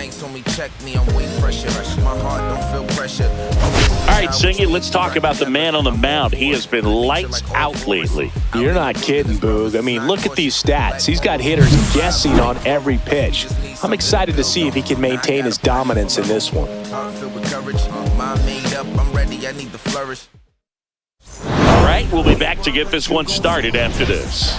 nights when we check me, I'm way fresher. My heart don't feel pressure. All right, Singy, let's talk about the man on the mound. He has been lights out lately. You're not kidding, Boog. I mean, look at these stats. He's got hitters guessing on every pitch. I'm excited to see if he can maintain his dominance in this one. All right, we'll be back to get this one started after this.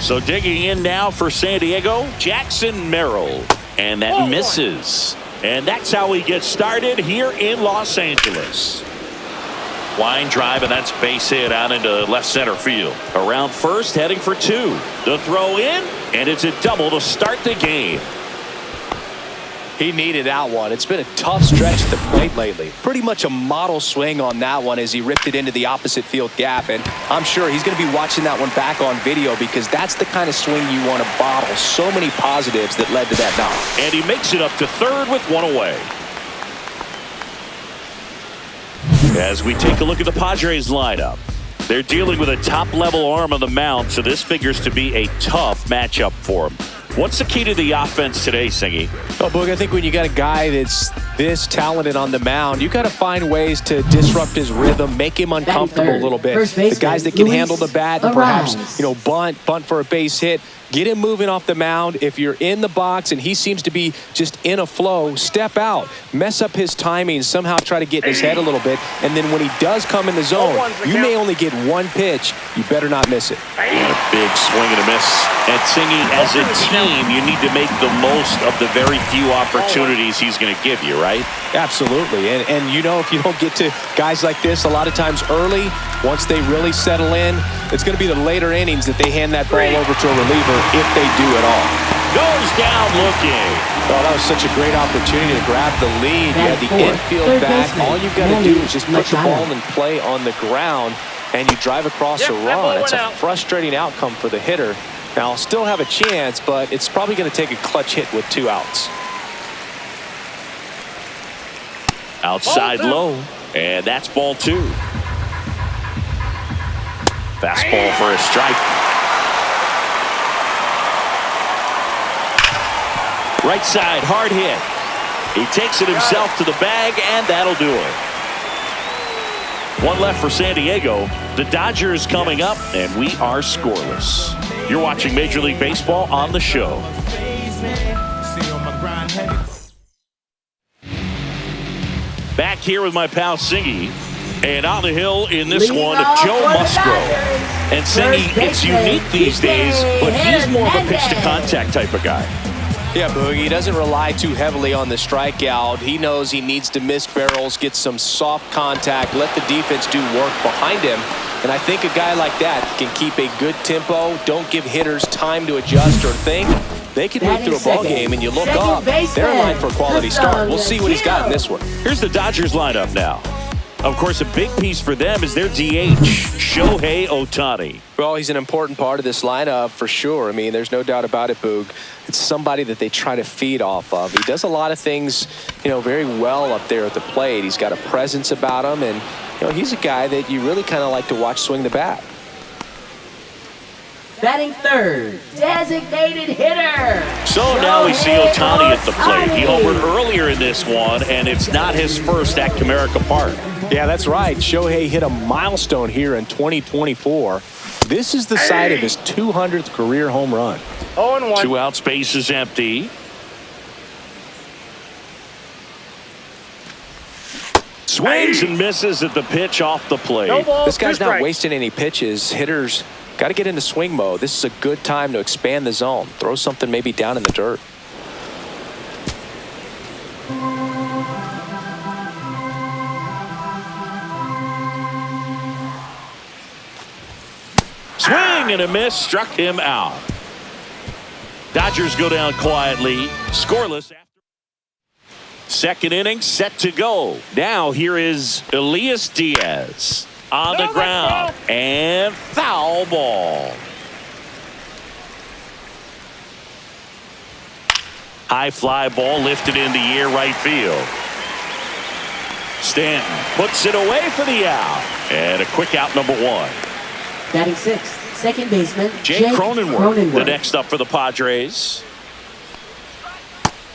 So digging in now for San Diego, Jackson Merrill. And that misses. And that's how he gets started here in Los Angeles. Line drive, and that's base hit out into left center field. Around first, heading for two. The throw in, and it's a double to start the game. He needed that one. It's been a tough stretch at the plate lately. Pretty much a model swing on that one as he ripped it into the opposite field gap. And I'm sure he's going to be watching that one back on video because that's the kind of swing you want to bottle. So many positives that led to that knock. And he makes it up to third with one away. As we take a look at the Padres lineup, they're dealing with a top-level arm on the mound, so this figures to be a tough matchup for him. What's the key to the offense today, Singy? Oh, Boog, I think when you got a guy that's this talented on the mound, you got to find ways to disrupt his rhythm, make him uncomfortable a little bit. The guys that can handle the bat and perhaps, bunt for a base hit. Get him moving off the mound. If you're in the box and he seems to be just in a flow, step out. Mess up his timing. Somehow try to get in his head a little bit. And then when he does come in the zone, you may only get one pitch. You better not miss it. And a big swing and a miss. And Singy, as a team, you need to make the most of the very few opportunities he's going to give you, right? Absolutely. And if you don't get to guys like this a lot of times early, once they really settle in, it's going to be the later innings that they hand that ball over to a reliever if they do at all. Goes down looking. Oh, that was such a great opportunity to grab the lead. You had the infield back. All you've got to do is just put the ball in play on the ground, and you drive across a run. It's a frustrating outcome for the hitter. Now, still have a chance, but it's probably going to take a clutch hit with 2 outs. Outside low, and that's ball 2. Fastball for a strike. Right side, hard hit. He takes it himself to the bag, and that'll do it. One left for San Diego. The Dodgers coming up, and we are scoreless. You're watching Major League Baseball on the show. Back here with my pal Singy. And on the hill in this one, Joe Musgrove. And Singy, it's unique these days, but he's more of a pitch-to-contact type of guy. Yeah, Boog, he doesn't rely too heavily on the strikeout. He knows he needs to miss barrels, get some soft contact, let the defense do work behind him. And I think a guy like that can keep a good tempo, don't give hitters time to adjust or think. They can move through a ball game, and you look up, they're in line for a quality start. We'll see what he's got in this one. Here's the Dodgers lineup now. Of course, a big piece for them is their DH, Shohei Ohtani. Well, he's an important part of this lineup for sure. I mean, there's no doubt about it, Boog. It's somebody that they try to feed off of. He does a lot of things, very well up there at the plate. He's got a presence about him, and, he's a guy that you really kind of like to watch swing the bat. Batting third, designated hitter. So now we see Ohtani at the plate. He homered earlier in this one, and it's not his first at Comerica Park. Yeah, that's right. Shohei hit a milestone here in 2024. This is the site of his 200th career home run. 0-1. 2 out, space is empty. Swings and misses at the pitch off the plate. This guy's not wasting any pitches. Hitters got to get into swing mode. This is a good time to expand the zone. Throw something maybe down in the dirt. Swing and a miss, struck him out. Dodgers go down quietly, scoreless. Second inning set to go. Now here is Elias Diaz on the ground, and foul ball. High fly ball lifted in the air, right field. Stanton puts it away for the out, and a quick out, number 1. Batting sixth, second baseman Jake Cronenworth, the next up for the Padres.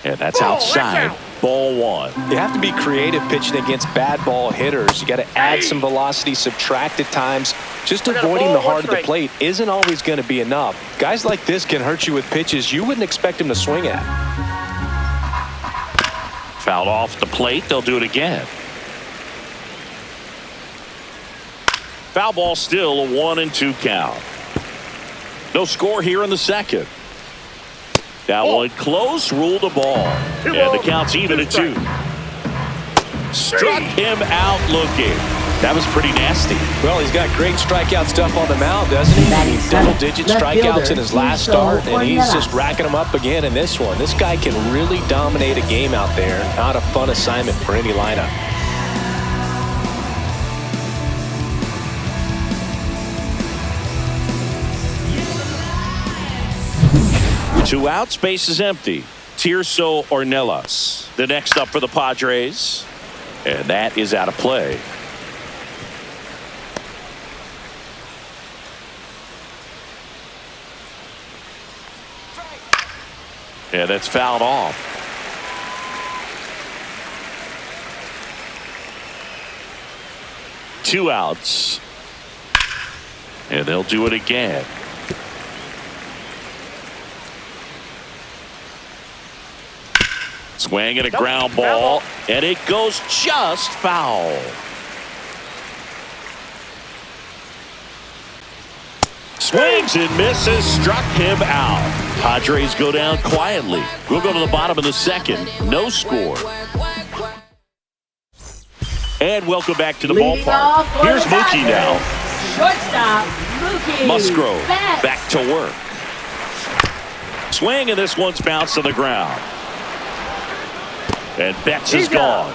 And that's outside. Ball one. You have to be creative pitching against bad ball hitters. You got to add some velocity, subtract at times. Just avoiding the heart of the plate isn't always going to be enough. Guys like this can hurt you with pitches you wouldn't expect him to swing at. Fouled off the plate. They'll do it again. Foul ball, still a 1-2 count. No score here in the second. That one close, ruled the ball. And the count's even at 2. Struck him out looking. That was pretty nasty. Well, he's got great strikeout stuff on the mound, doesn't he? Double-digit strikeouts in his last start, and he's just racking them up again in this one. This guy can really dominate a game out there. Not a fun assignment for any lineup. Two outs, base is empty. Tirso Ornelas, the next up for the Padres. And that is out of play. And that's fouled off. Two outs. And they'll do it again. Swing and a ground ball, and it goes just foul. Swings and misses, struck him out. Padres go down quietly. We'll go to the bottom of the second. No score. And welcome back to the ballpark. Here's Mookie now. Shortstop, Mookie. Musgrove back to work. Swing, and this one's bounced to the ground. And Betts is gone.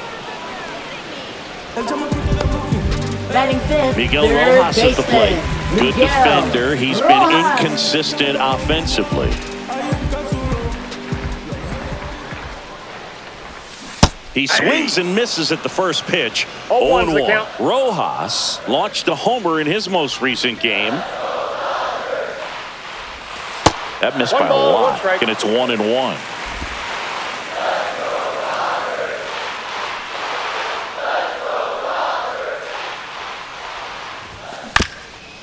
Batting fifth, Miguel Rojas at the plate. Good defender. He's been inconsistent offensively. He swings and misses at the first pitch. 0-1. Rojas launched a homer in his most recent game. That missed by a lot, and it's 1-1.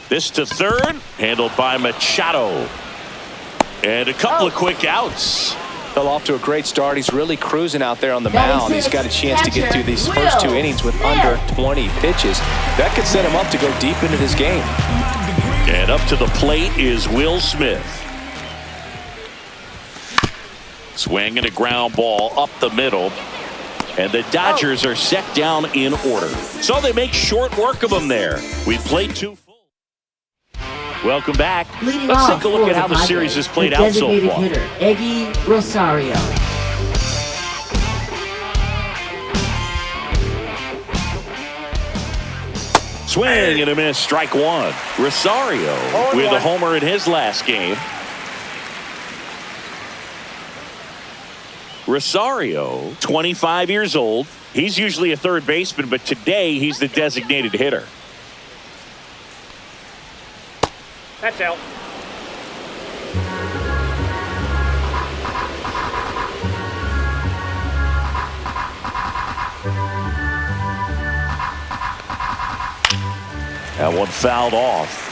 This to third, handled by Machado. And a couple of quick outs. Fell off to a great start. He's really cruising out there on the mound. He's got a chance to get through these first 2 innings with under 20 pitches. That could set him up to go deep into this game. And up to the plate is Will Smith. Swing and a ground ball up the middle. And the Dodgers are set down in order. So they make short work of them there. We've played 2 full. Welcome back. Let's take a look at how the series has played out so far. Hitter, Eggy Rosario. Swing and a miss, strike one. Rosario with a homer in his last game. Rosario, 25 years old. He's usually a third baseman, but today he's the designated hitter. That's out. That one fouled off.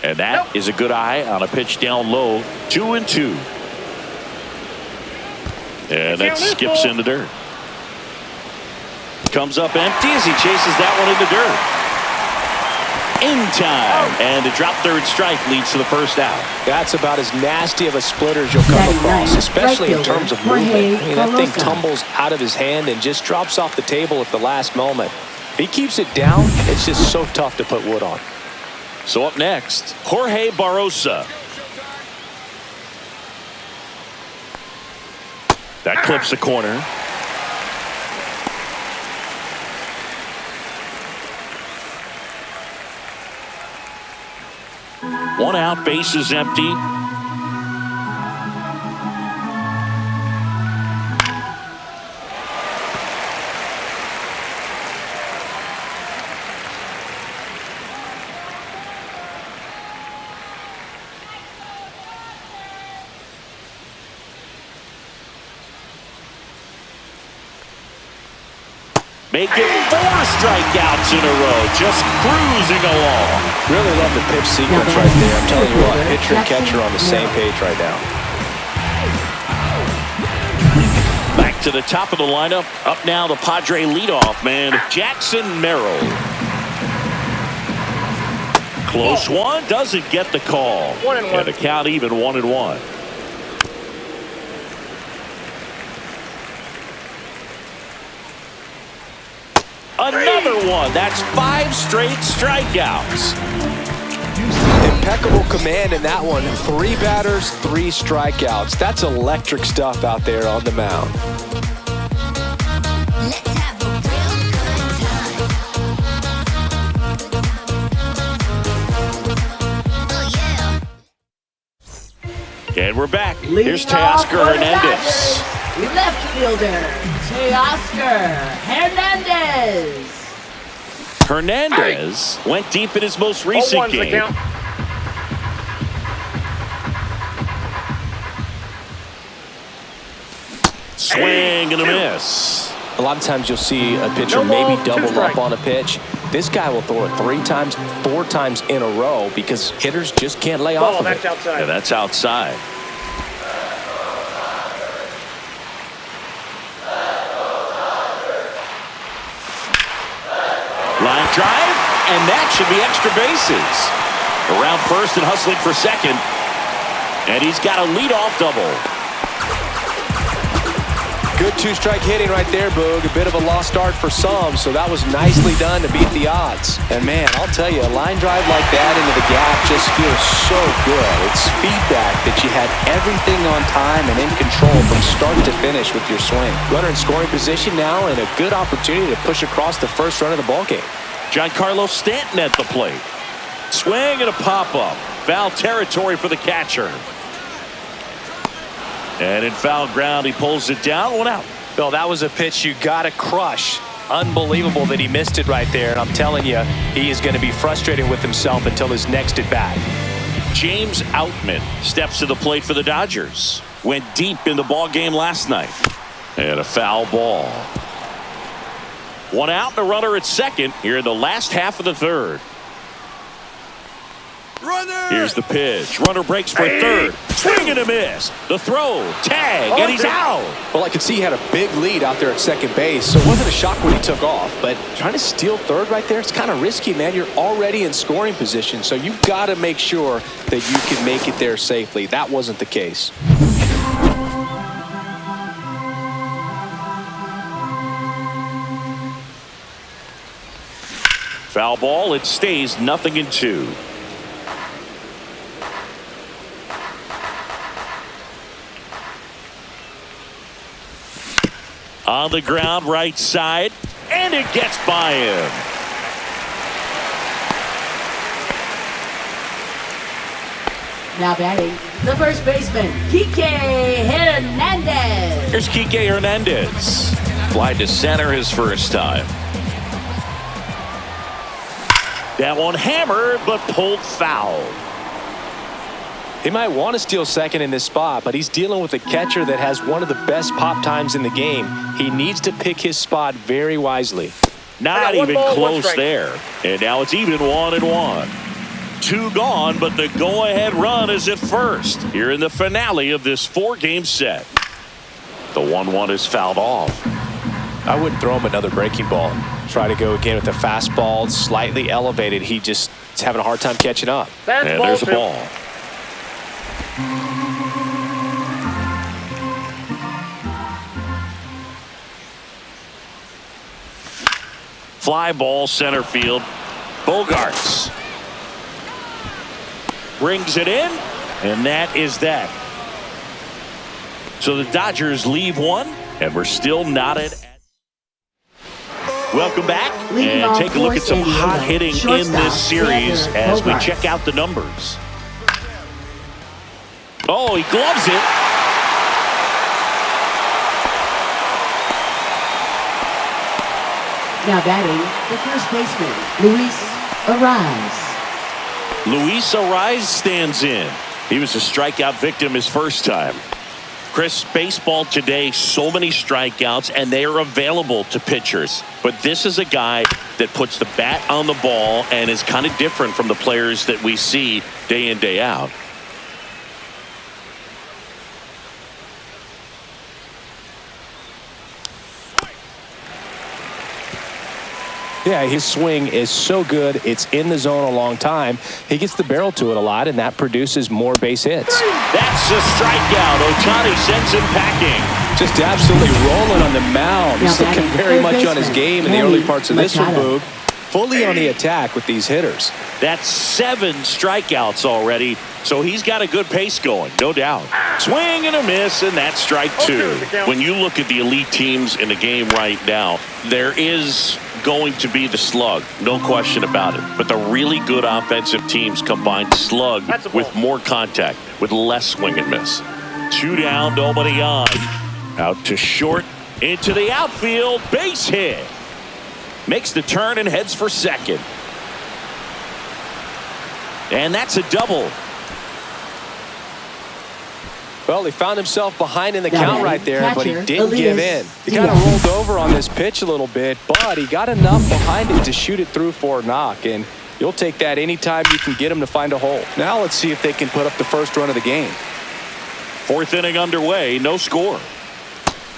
And that is a good eye on a pitch down low. 2-2. And that skips in the dirt. Comes up empty as he chases that one in the dirt. In time, and a drop third strike leads to the first out. That's about as nasty of a splitter as you'll come across, especially in terms of movement. I mean, that thing tumbles out of his hand and just drops off the table at the last moment. If he keeps it down, it's just so tough to put wood on. So up next, Jorge Barrosa. That clips the corner. One out, base is empty. making 4 strikeouts in a row, just cruising along. Really love the pitch sequence right there. I'm telling you what, pitcher and catcher on the same page right now. Back to the top of the lineup. Up now, the Padre leadoff man, Jackson Merrill. Close one, doesn't get the call. 1-1. And the count even 1-1. Another one. That's 5 straight strikeouts. Impeccable command in that one. 3 batters, 3 strikeouts. That's electric stuff out there on the mound. Let's have a real good time. Oh yeah. And we're back. Leading Here's off Teoscar for the Hernandez. Dodgers, left fielder, Teoscar Hernandez. Hernandez went deep in his most recent 0-1's the game. count. Swing and a miss. A lot of times you'll see a pitcher No ball, maybe 2 double strikes. up on a pitch. This guy will throw it 3 times, 4 times in a row because hitters just can't lay off Ball, of that's it. outside. Yeah, that's outside. Line drive, and that should be extra bases. Around first and hustling for second. And he's got a leadoff double. Good 2-strike hitting right there, Boog. A bit of a lost start for some, so that was nicely done to beat the odds. And man, I'll tell you, a line drive like that into the gap just feels so good. It's feedback that you had everything on time and in control from start to finish with your swing. Runner in scoring position now and a good opportunity to push across the first run of the ballgame. Giancarlo Stanton at the plate. Swing and a pop-up. Foul territory for the catcher. And in foul ground, he pulls it down. 1 out. Bill, that was a pitch you got to crush. Unbelievable that he missed it right there. And I'm telling you, he is going to be frustrated with himself until his next at bat. James Outman steps to the plate for the Dodgers. Went deep in the ball game last night. And a foul ball. 1 out and a runner at second here in the last half of the third. Runner! Here's the pitch. Runner breaks for third. Swing and a miss. The throw. Tag. And he's out. Well, I could see he had a big lead out there at second base, so it wasn't a shock when he took off. But trying to steal third right there, it's kind of risky, man. You're already in scoring position, so you've got to make sure that you can make it there safely. That wasn't the case. Foul ball. It stays 0-2. On the ground, right side, and it gets by him. Now batting, the first baseman, Kike Hernandez. Here's Kike Hernandez. Fly to center his first time. That one hammered, but pulled foul. He might want to steal second in this spot, but he's dealing with a catcher that has one of the best pop times in the game. He needs to pick his spot very wisely. Not one even ball, 1 close strike. there. And now it's even 1-1. 2 gone, but the go-ahead run is at first here in the finale of this 4-game set. The 1-1 is fouled off. I wouldn't throw him another breaking ball. Try to go again with the fastball, slightly elevated. He just is having a hard time catching up. That's And ball there's a 2. ball. Fly ball center field. Bogarts brings it in, and that is that. So the Dodgers leave 1, and we're still not at. Welcome back, Leading and off take a look for at some San Diego, hot hitting in shortstop, this series Xander as we Bogaerts. check out the numbers. Oh, he gloves it. Now batting, the first baseman, Luis Ariz. Luis Ariz stands in. He was a strikeout victim his first time. Chris, baseball today, so many strikeouts, and they are available to pitchers. But this is a guy that puts the bat on the ball and is kind of different from the players that we see day in, day out. Yeah, his swing is so good. It's in the zone a long time. He gets the barrel to it a lot, and that produces more base hits. That's a strikeout. Ohtani sends him packing. Just absolutely rolling on the mound. He's looking very much on his game in the early parts of this one, Boog. Fully on the attack with these hitters. That's 7 strikeouts already, so he's got a good pace going, no doubt. Swing and a miss, and that's strike 2. When you look at the elite teams in the game right now, there is going to be the slug, no question about it. But the really good offensive teams combine slug with more contact, with less swing and miss. 2 down, nobody on. Out to short, into the outfield, base hit. Makes the turn and heads for second. And that's a double. Well, he found himself behind in the count right there, but he didn't give in. He kind of rolled over on this pitch a little bit, but he got enough behind it to shoot it through for a knock. And you'll take that anytime you can get him to find a hole. Now let's see if they can put up the first run of the game. 4th inning underway, no score.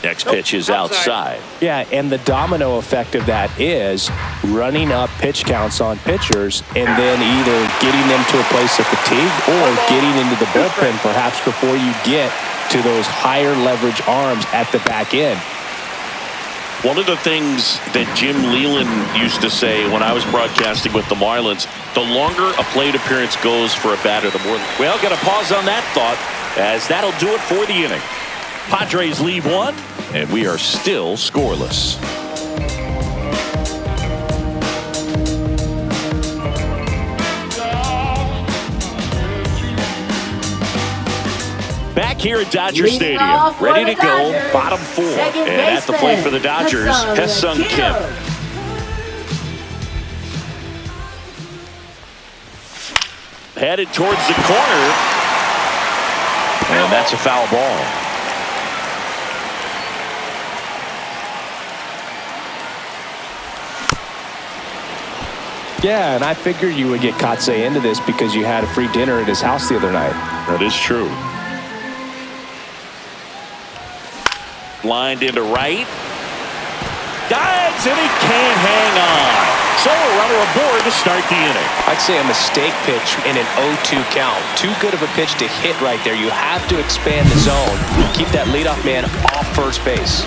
Next pitch is outside. Yeah, and the domino effect of that is running up pitch counts on pitchers and then either getting them to a place of fatigue or getting into the bullpen perhaps before you get to those higher leverage arms at the back end. One of the things that Jim Leland used to say when I was broadcasting with the Marlins, the longer a plate appearance goes for a batter, the more. Well, got to pause on that thought, as that'll do it for the inning. Padres lead 1, and we are still scoreless. Back here at Dodger Stadium, ready to go, bottom 4. And at the plate for the Dodgers, Hesung Kim. Headed towards the corner, and that's a foul ball. Yeah, and I figured you would get Kotsay into this because you had a free dinner at his house the other night. That is true. Lined into right. Dives, and he can't hang on. So a runner aboard to start the inning. I'd say a mistake pitch in an 0-2 count. Too good of a pitch to hit right there. You have to expand the zone. Keep that leadoff man off first base.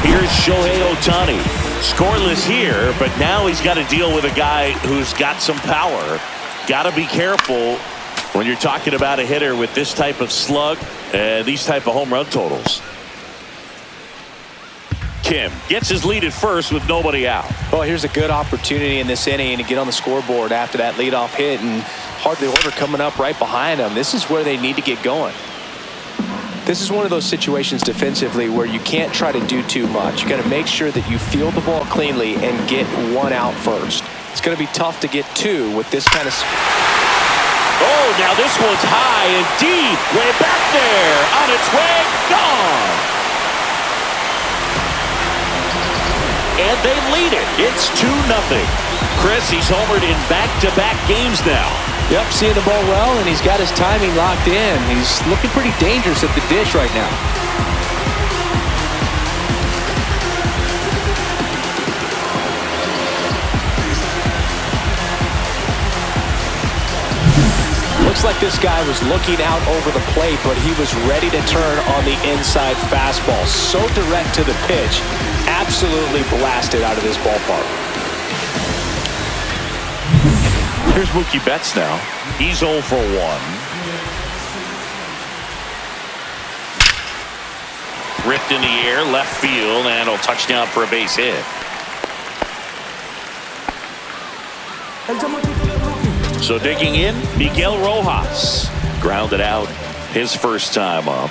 Here's Shohei Ohtani. Scoreless here, but now he's got to deal with a guy who's got some power. Got to be careful when you're talking about a hitter with this type of slug and these type of home run totals. Kim gets his lead at first with nobody out. Well, here's a good opportunity in this inning to get on the scoreboard after that leadoff hit, and hardly order coming up right behind them. This is where they need to get going. This is one of those situations defensively where you can't try to do too much. You got to make sure that you field the ball cleanly and get 1 out first. It's going to be tough to get 2 with this kind of. Oh, now this one's high and deep, way back there, on its way, gone. And they lead it. It's 2-0. Chris, he's homered in back-to-back games now. Yep, seeing the ball well, and he's got his timing locked in. He's looking pretty dangerous at the dish right now. Looks like this guy was looking out over the plate, but he was ready to turn on the inside fastball. So direct to the pitch, absolutely blasted out of this ballpark. Here's Mookie Betts now. He's 0 for 1. Ripped in the air, left field, and a touchdown for a base hit. So digging in, Miguel Rojas. Grounded out his first time up.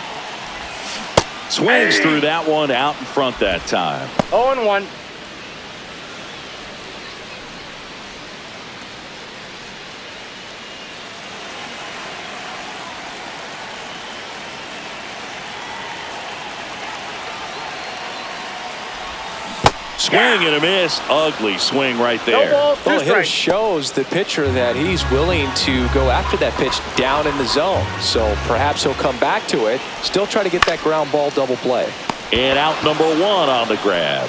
Swings through that one, out in front that time. 0-1. Swing and a miss. Ugly swing right No there. ball, two Well, the hitter strikes. shows the pitcher that he's willing to go after that pitch down in the zone. So perhaps he'll come back to it, still try to get that ground ball double play. And out number one on the grab.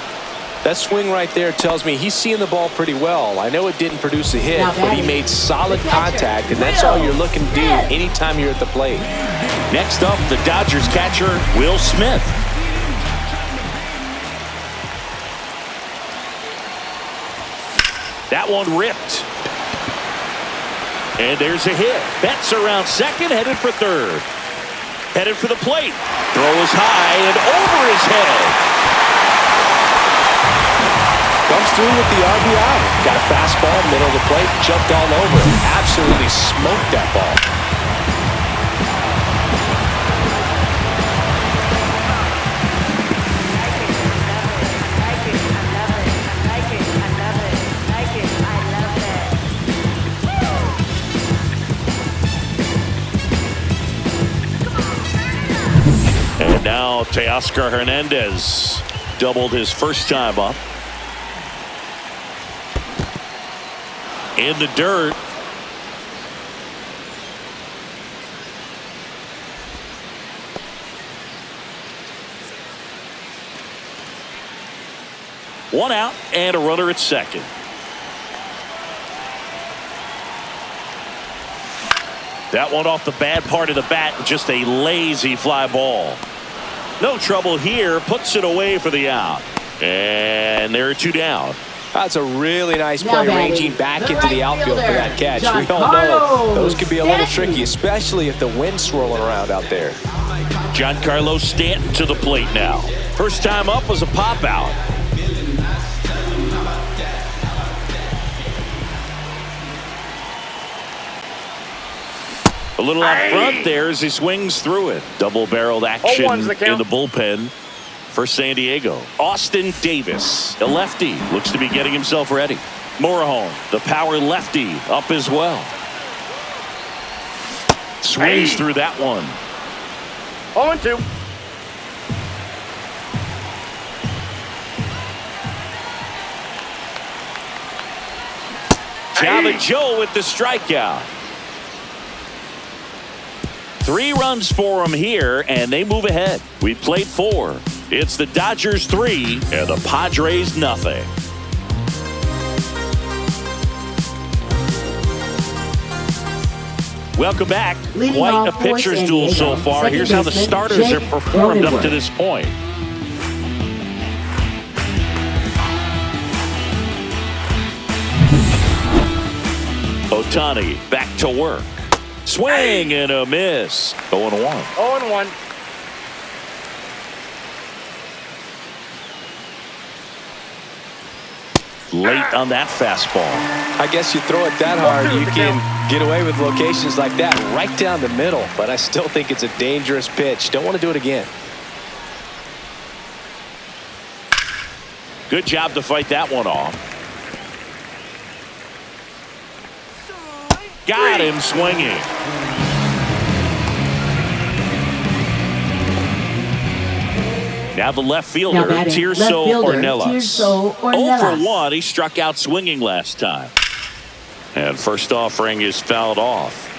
That swing right there tells me he's seeing the ball pretty well. I know it didn't produce a hit, but he made solid contact, and that's all you're looking to do anytime you're at the plate. Next up, the Dodgers catcher, Will Smith. That one ripped. And there's a hit. Betts around second, headed for third. Headed for the plate. Throw is high and over his head. Comes through with the RBI. Got a fastball, middle of the plate, jumped all over it. Absolutely smoked that ball. And now Teoscar Hernandez doubled his first time up. In the dirt. One out and a runner at second. That one off the bad part of the bat, just a lazy fly ball. No trouble here, puts it away for the out. And there are two down. That's a really nice play, Now ranging back into the outfield for that catch. We all know those can be a little tricky, especially if the wind's swirling around out there. Giancarlo Stanton to the plate now. First time up was a pop out. A little out front there as he swings through it. Double-barreled action 0-1's the count. in the bullpen for San Diego. Austin Davis, the lefty, looks to be getting himself ready. Morejon, the power lefty, up as well. Swings through that one. 0-2. Java Joe with the strikeout. 3 runs for him here, and they move ahead. We played 4. It's the Dodgers 3 and the Padres nothing. Welcome back. Leading Quite a off for pitcher's San duel so Diego. far. Second Here's how the baseman, starters Jake have performed up to Cronenworth. this point. Ohtani back to work. Swing and a miss. 0-1. 0-1. Late on that fastball. I guess you throw it that hard, you can get away with locations like that right down the middle, but I still think it's a dangerous pitch. Don't want to do it again. Good job to fight that one off. Got him swinging. Now the left fielder, Now batting, Tirso left fielder, Ornelas. Tirso 0 Ornelas. for 1. He struck out swinging last time. And first offering is fouled off.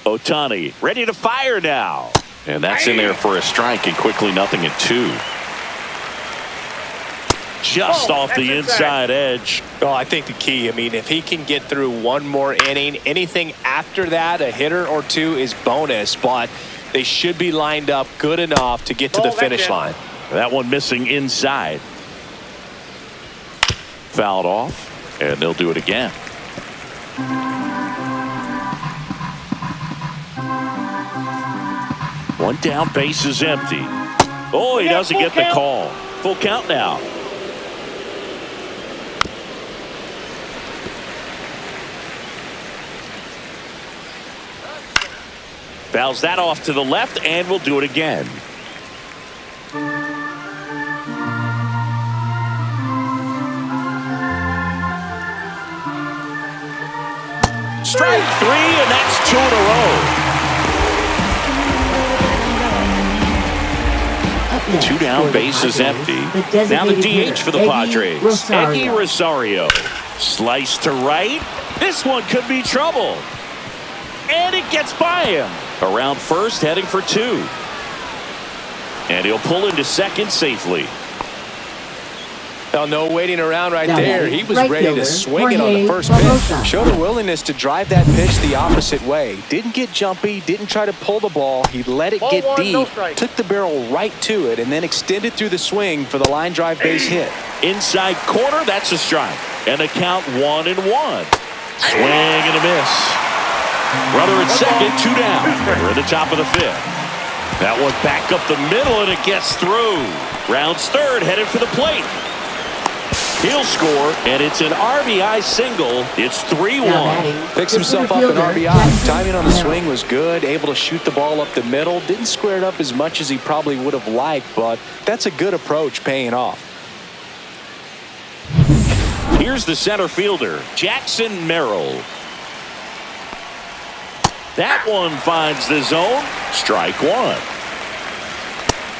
Ohtani ready to fire now. And that's in there for a strike, and quickly 0-2. Just off the inside edge. Well, I think the key, I mean, if he can get through one more inning, anything after that, a hitter or two is bonus, but they should be lined up good enough to get to the finish line. That one missing inside. Fouled off, and they'll do it again. One down, base is empty. Oh, he doesn't get the call. Full count now. Fouls that off to the left, and we'll do it again. Strike 3, and that's 2 in a row. Smith. 2 down, For the base is Padres, empty. Now the designated hitter, DH for the Eddie Padres. Rosario. Eddie Rosario. Slice to right. This one could be trouble. And it gets by him. Around first, heading for 2. And he'll pull into second safely. Oh, no waiting around right Now there. batting He was right ready to fielder, swing it on the Jorge first Barbosa. pitch. Showed a willingness to drive that pitch the opposite way. Didn't get jumpy, didn't try to pull the ball. He let it Ball get one, no deep, strike. took the barrel right to it, and then extended through the swing for the line drive base hit. Inside corner, that's a strike. And a count 1-1. Swing and a miss. Runner at second, 2 down. We're at the top of the 5th. That one back up the middle, and it gets through. Rounds third, headed for the plate. He'll score, and it's an RBI single. It's 3-1. Picks himself up an RBI. Timing on the swing was good. Able to shoot the ball up the middle. Didn't square it up as much as he probably would have liked, but that's a good approach paying off. Here's the center fielder, Jackson Merrill. That one finds the zone. Strike 1.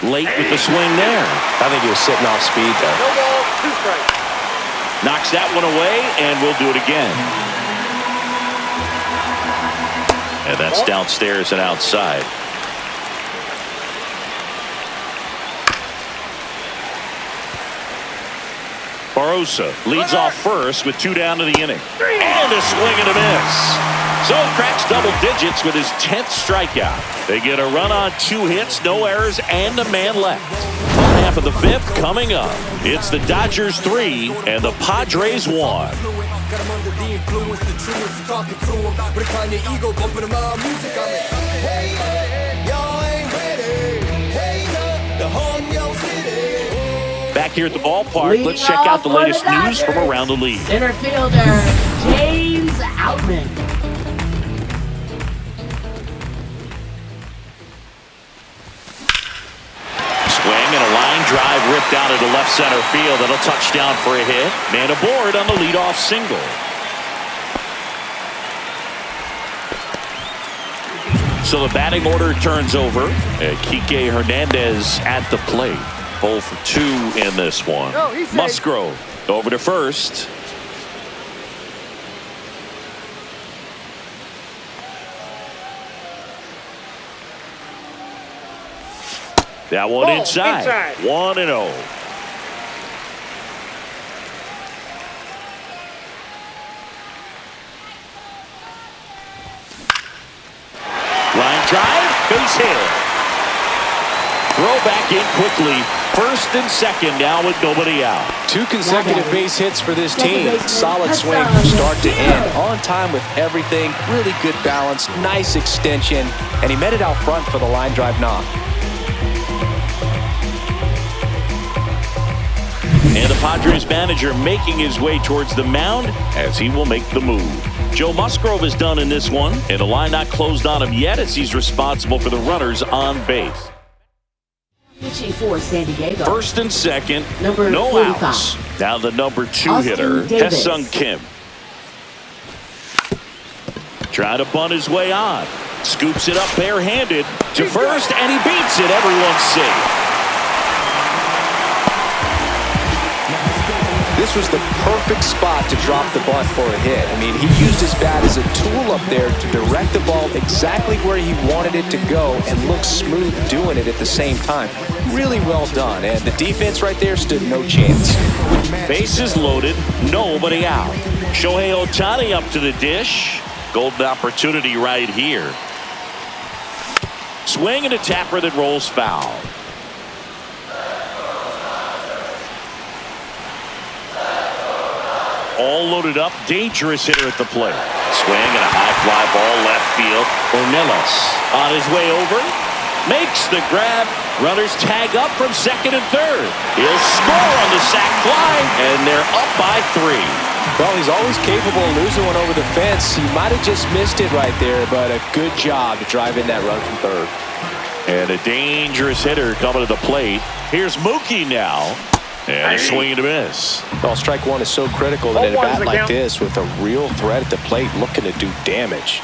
Late with the swing there. I think he was sitting off speed there. No ball, 2 strikes. Knocks that one away, and we'll do it again. And that's downstairs and outside. Barosa leads off first with 2 down to the inning. And a swing and a miss. So cracks double digits with his 10th strikeout. They get a run on 2 hits, no errors, and a man left. One half of the 5th coming up. It's the Dodgers 3 and the Padres 1. Got him under the influence, the truest, talking to him with a kind of ego, bumping him out music. I'm like, hey, y'all ain't ready. Hey, the home, yo, city. Back here at the ballpark, let's check out the latest news from around the league. Center fielder, James Outman. Swing and a line drive ripped out into left center field. That'll touch down for a hit. Man aboard on the leadoff single. So the batting order turns over. Kike Hernandez at the plate. 0 for 2 in this one. No, he's safe. Musgrove over to first. That one Ball, inside. inside. 1-0. Line drive, base hit. Throw back in quickly. First and second now with nobody out. 2 consecutive base hits for this team. Solid swing from start to end. On time with everything. Really good balance. Nice extension. And he met it out front for the line drive knock. And the Padres manager making his way towards the mound as he will make the move. Joe Musgrove is done in this one, and the line not closed on him yet as he's responsible for the runners on base. Pitching for San Diego. First and second, Number no 45. outs. Now the number 2 Austin hitter, Davis. Hesung Kim. Trying to bunt his way on. Scoops it up barehanded to first, and he beats it. Everyone's safe. This was the perfect spot to drop the bunt for a hit. I mean, he used his bat as a tool up there to direct the ball exactly where he wanted it to go and look smooth doing it at the same time. Really well done, and the defense right there stood no chance. Bases loaded, nobody out. Shohei Ohtani up to the dish. Golden opportunity right here. Swing and a tapper that rolls foul. All loaded up, dangerous hitter at the plate. Swing and a high fly ball left field. Ornelas on his way over. Makes the grab. Runners tag up from second and third. He'll score on the sac fly, and they're up by 3. Well, he's always capable of losing one over the fence. He might have just missed it right there, but a good job to drive in that run from third. And a dangerous hitter coming to the plate. Here's Mookie now. And a swing and a miss. Well, strike one is so critical that in a Ball one's bat the like count. this with a real threat at the plate looking to do damage.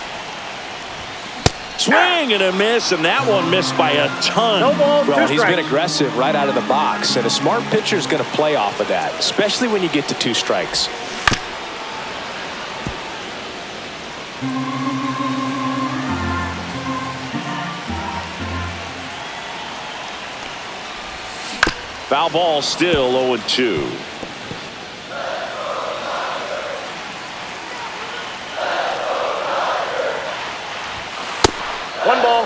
Swing and a miss, and that one missed by a ton. No balls, Well, two he's been strikes. aggressive right out of the box, and a smart pitcher is going to play off of that, especially when you get to 2 strikes. Foul ball, still 0-2. One ball,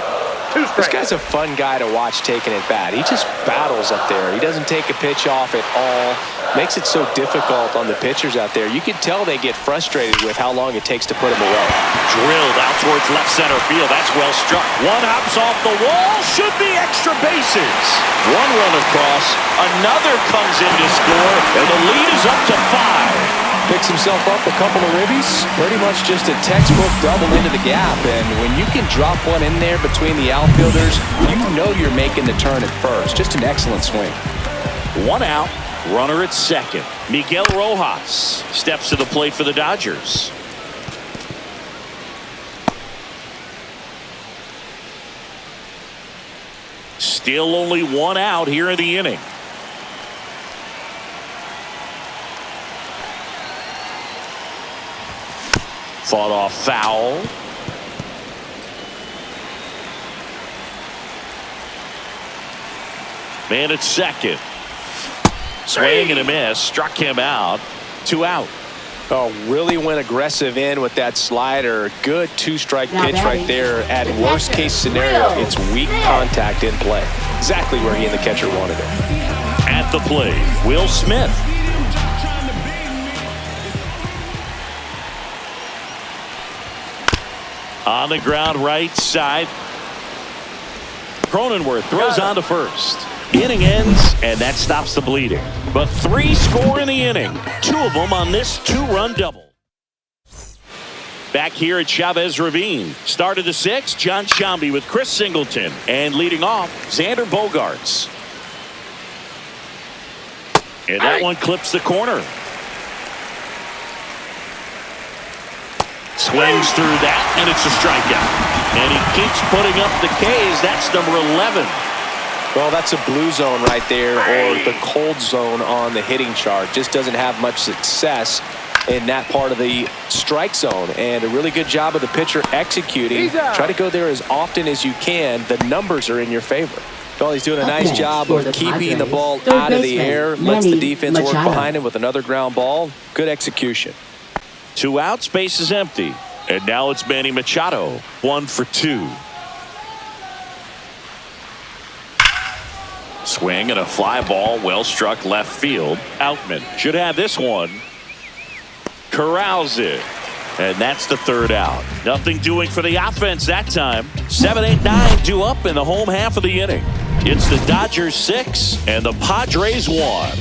two This strikes. guy's a fun guy to watch taking at bat. He just battles up there. He doesn't take a pitch off at all. Makes it so difficult on the pitchers out there. You can tell they get frustrated with how long it takes to put him away. Drilled out towards left center field. That's well struck. One hops off the wall. Should be extra bases. One run across. Another comes in to score. And the lead is up to 5. Picks himself up a couple of ribbies. Pretty much just a textbook double into the gap. And when you can drop one in there between the outfielders, you know you're making the turn at first. Just an excellent swing. 1 out. Runner at second. Miguel Rojas steps to the plate for the Dodgers. Still only 1 out here in the inning. Fought off foul. Man at second. Swing and a miss. Struck him out. 2 out. Oh, really went aggressive in with that slider. Good 2-strike Now pitch right batting, there. At the worst catcher, case scenario, Will it's weak contact in play. Exactly where he and the catcher wanted it. At the plate, Will Smith. On the ground right side. Cronenworth throws on to first. Inning ends, and that stops the bleeding. But 3 score in the inning. 2 of them on this 2-run double. Back here at Chavez Ravine. Started the 6th, John Shambi with Chris Singleton. And leading off, Xander Bogaerts. And that one clips the corner. Swings through that, and it's a strikeout. And he keeps putting up the Ks. That's number 11. Well, that's a blue zone right there, or the cold zone on the hitting chart. Just doesn't have much success in that part of the strike zone. And a really good job of the pitcher executing. Try to go there as often as you can. The numbers are in your favor. Well, he's doing a nice job of keeping the ball out of the air. Lets the defense work behind him with another ground ball. Good execution. 2 outs, base is empty. And now it's Manny Machado. 1 for 2. Swing and a fly ball, well struck left field. Outman should have this one. Corrals it. And that's the 3rd out. Nothing doing for the offense that time. 7, 8, 9 due up in the home half of the inning. It's the Dodgers 6 and the Padres 1.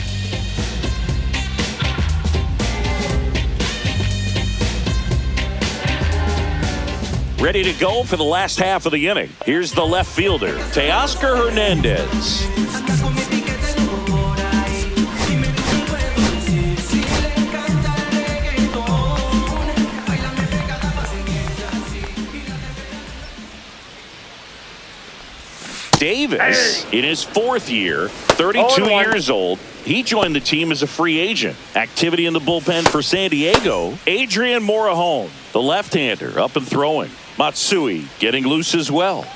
Ready to go for the last half of the inning. Here's the left fielder, Teoscar Hernandez. Davis, in his 4th year, 32 years old. He joined the team as a free agent. Activity in the bullpen for San Diego. Adrian Morejon, the left-hander, up and throwing. Matsui getting loose as well.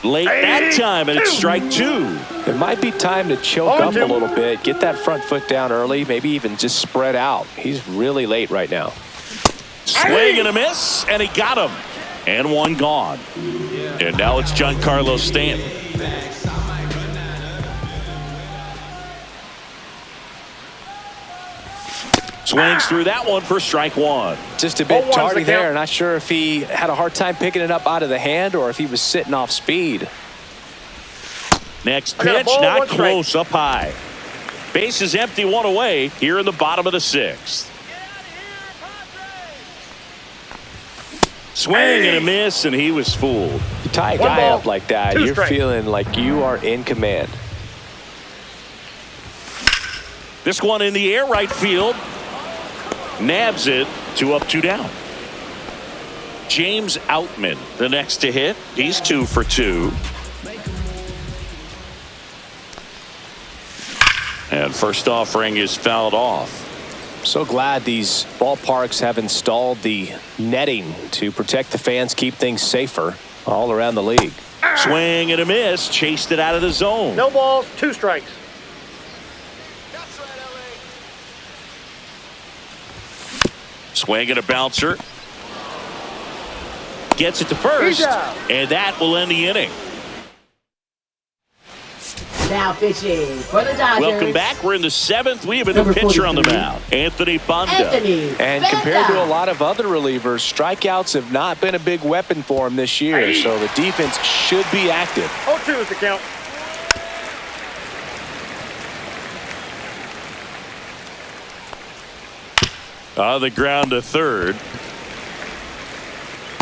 Late that time, and it's strike 2. It might be time to choke up a little bit. Get that front foot down early. Maybe even just spread out. He's really late right now. Swing and a miss, and he got him. And 1 gone. And now it's Giancarlo Stanton. Swings through that one for strike 1. Just a bit tardy there. Not sure if he had a hard time picking it up out of the hand or if he was sitting off speed. Next pitch, not close, up high. Base is empty, 1 away here in the bottom of the 6th. Swing and a miss, and he was fooled. You tie a guy up like that, you're feeling like you are in command. This one in the air, right field. Nabs it. 2 up, 2 down. James Outman, the next to hit. He's 2 for 2. And first offering is fouled off. So glad these ballparks have installed the netting to protect the fans, keep things safer all around the league. Swing and a miss. Chased it out of the zone. No balls, 2 strikes. Swing and a bouncer. Gets it to first. And that will end the inning. Now pitching for the Dodgers. Welcome back. We're in the 7th. We have a new pitcher on the mound, Anthony Banda. And compared to a lot of other relievers, strikeouts have not been a big weapon for him this year. So the defense should be active. 0-2 is the count. On the ground to third.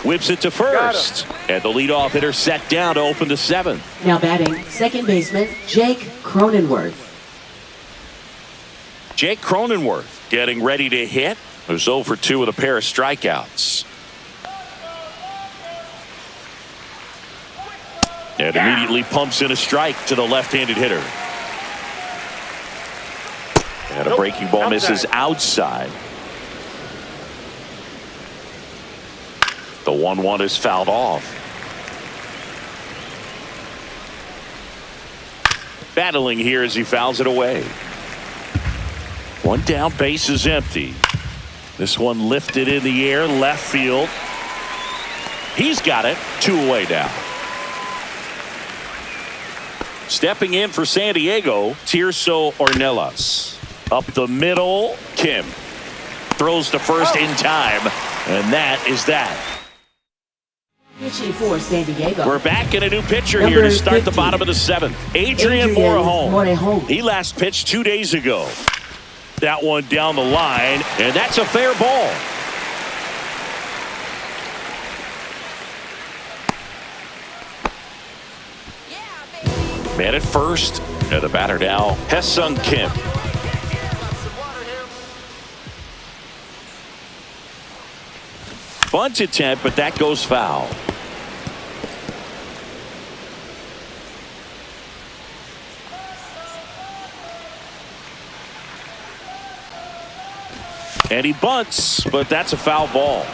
Whips it to first. And the leadoff hitter set down to open the 7th. Now batting, second baseman Jake Cronenworth. Jake Cronenworth getting ready to hit. Who's 0 for 2 with a pair of strikeouts. And immediately pumps in a strike to the left-handed hitter. And a breaking ball misses outside. The 1-1 is fouled off. Battling here as he fouls it away. One down, base is empty. This one lifted in the air, left field. He's got it. 2 away now. Stepping in for San Diego, Tirso Ornelas. Up the middle, Kim. Throws to first in time, and that is that. Pitching for San Diego. We're back in a new pitcher here to start 50. The bottom of the 7th. Adrian Morejon. He last pitched 2 days ago. That one down the line, and that's a fair ball. Man at first, and the batter now, Haesung Kim. Bunt attempt, but that goes foul. And he bunts, but that's a foul ball.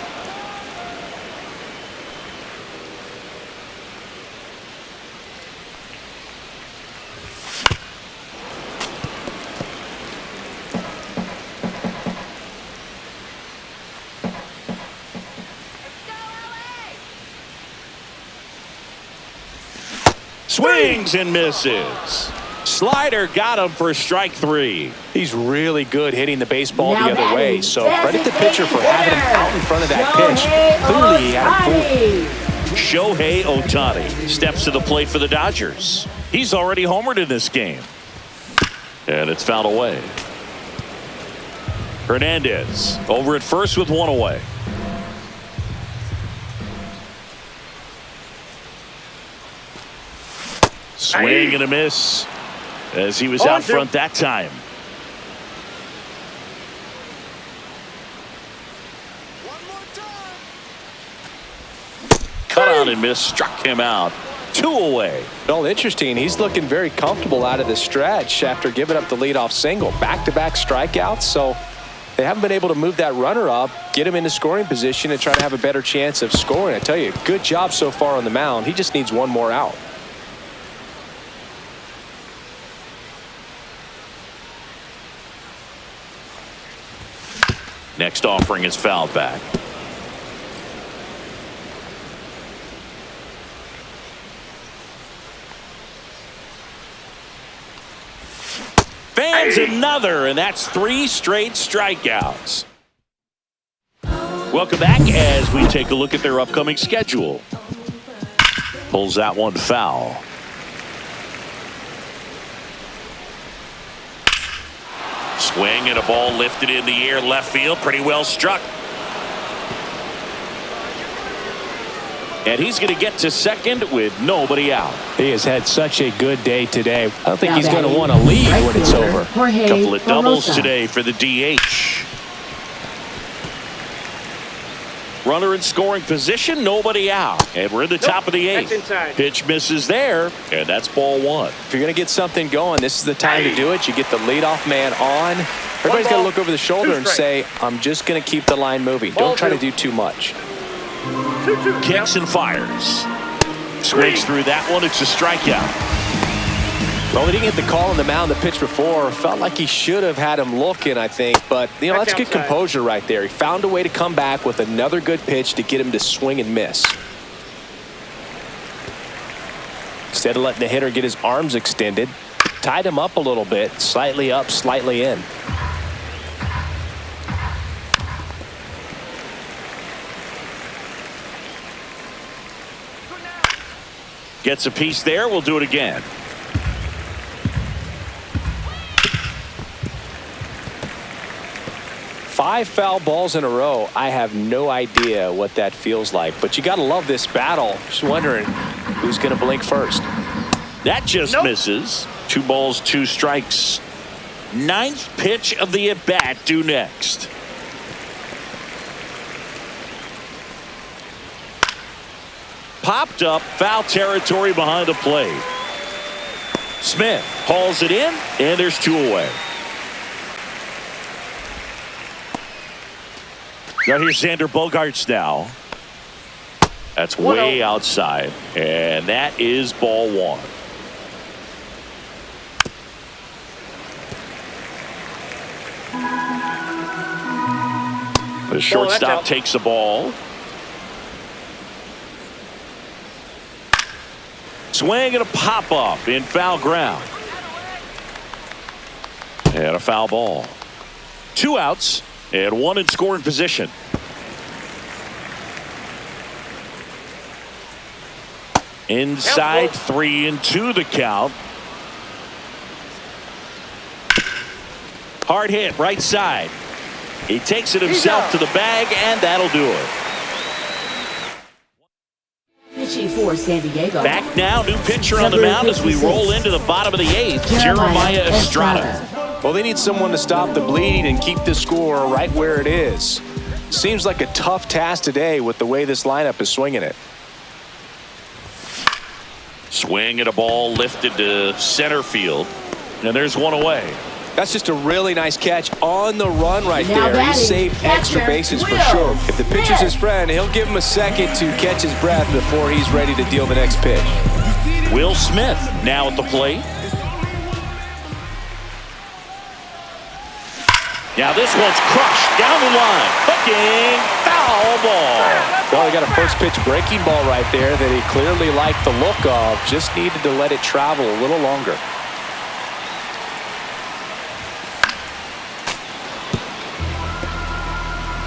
Swings and misses. Slider got him for strike 3. He's really good hitting the baseball the other way. So credit the pitcher for having him out in front of that pitch. Clearly he had him fooled. Shohei Ohtani steps to the plate for the Dodgers. He's already homered in this game. And it's fouled away. Hernandez over at first with 1 away. Swing and a miss as he was out front that time. Cut on and miss, struck him out. 2 away. Well, interesting. He's looking very comfortable out of the stretch after giving up the leadoff single. Back-to-back strikeouts, so they haven't been able to move that runner up, get him into scoring position, and try to have a better chance of scoring. I tell you, good job so far on the mound. He just needs 1 more out. Next offering is fouled back. Fans another, and that's 3 straight strikeouts. Welcome back as we take a look at their upcoming schedule. Pulls that one foul. Swing and a ball lifted in the air, left field, pretty well struck. And he's going to get to second with nobody out. He has had such a good day today. I don't think he's going to want to leave when it's over. Couple of doubles today for the DH. Runner in scoring position, nobody out. And we're in the top of the eighth. That's inside. Pitch misses there, and that's ball one. If you're going to get something going, this is the time to do it. You get the leadoff man on. Everybody's got to look over the shoulder and say, I'm just going to keep the line moving. Don't try to do too much. 2-2. Kicks and fires. Swings through that one. It's a strikeout. Well, he didn't get the call on the mound the pitch before. Felt like he should have had him looking, I think. But, you know, that's good composure right there. He found a way to come back with another good pitch to get him to swing and miss. Instead of letting the hitter get his arms extended, tied him up a little bit, slightly up, slightly in. Gets a piece there. We'll do it again. Five foul balls in a row. I have no idea what that feels like, but you got to love this battle. Just wondering who's going to blink first. That just misses. 2 balls, 2 strikes. 9th pitch of the at-bat due next. Popped up, foul territory behind the plate. Smith hauls it in, and there's 2 away. Now here's Xander Bogaerts now. That's way outside, and that is ball one. The shortstop takes the ball. Swing and a pop-up in foul ground. And a foul ball. 2 outs and 1 in scoring position. Inside 3-2 the count. Hard hit right side. He takes it himself to the bag, and that'll do it. Pitching for San Diego. Back now, new pitcher on the mound as we roll into the bottom of the 8th. Jeremiah Estrada. Well, they need someone to stop the bleed and keep the score right where it is. Seems like a tough task today with the way this lineup is swinging it. Swing at a ball lifted to center field, and there's 1 away. That's just a really nice catch on the run right there. He saved extra bases for sure. If the pitcher's his friend, he'll give him a second to catch his breath before he's ready to deal the next pitch. Will Smith now at the plate. Now this one's crushed down the line. Hooking, foul ball. Well, he got a first pitch breaking ball right there that he clearly liked the look of. Just needed to let it travel a little longer.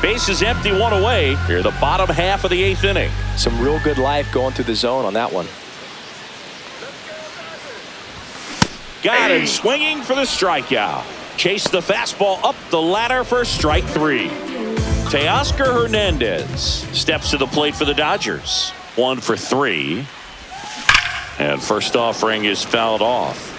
Base is empty, 1 away. Here, the bottom half of the 8th inning. Some real good life going through the zone on that one. Got him swinging for the strikeout. Chased the fastball up the ladder for strike 3. Teoscar Hernandez steps to the plate for the Dodgers. 1 for 3. And first offering is fouled off.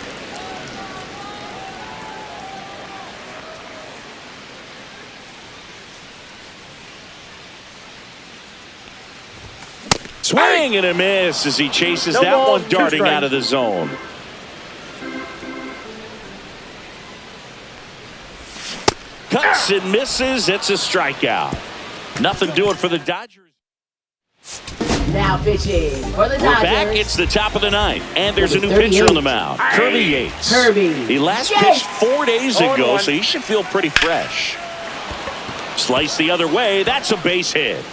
Swing and a miss as he chases that one darting out of the zone. Cuts and misses. It's a strikeout. Nothing doing for the Dodgers. Now pitching for the Dodgers. We're back. It's the top of the 9th, and there's a new pitcher on the mound, Kirby Yates. He last pitched 4 days ago, so he should feel pretty fresh. Slice the other way. That's a base hit.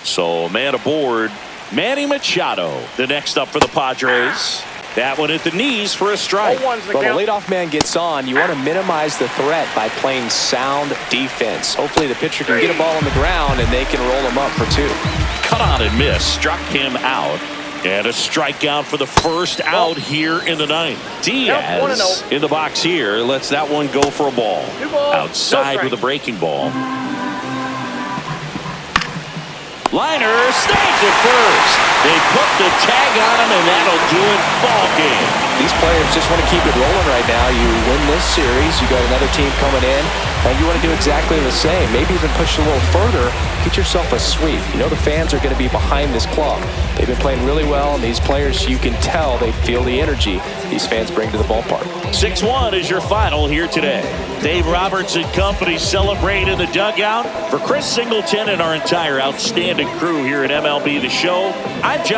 So man aboard, Manny Machado, the next up for the Padres. That one at the knees for a strike. Well, the leadoff man gets on. You want to minimize the threat by playing sound defense. Hopefully the pitcher can get a ball on the ground and they can roll him up for 2. Cut on and miss, struck him out. And a strikeout for the first out here in the 9th. Diaz in the box here lets that one go for a ball. Outside with a breaking ball. Liner snags it first. They put the tag on him, and that'll do it. Ball game. These players just want to keep it rolling right now. You win this series, you got another team coming in, and you want to do exactly the same. Maybe even push a little further, get yourself a sweep. You know the fans are going to be behind this club. They've been playing really well, and these players, you can tell they feel the energy these fans bring to the ballpark. 6-1 is your final here today. Dave Roberts and company celebrate in the dugout. For Chris Singleton and our entire outstanding crew here at MLB The Show, I'm John.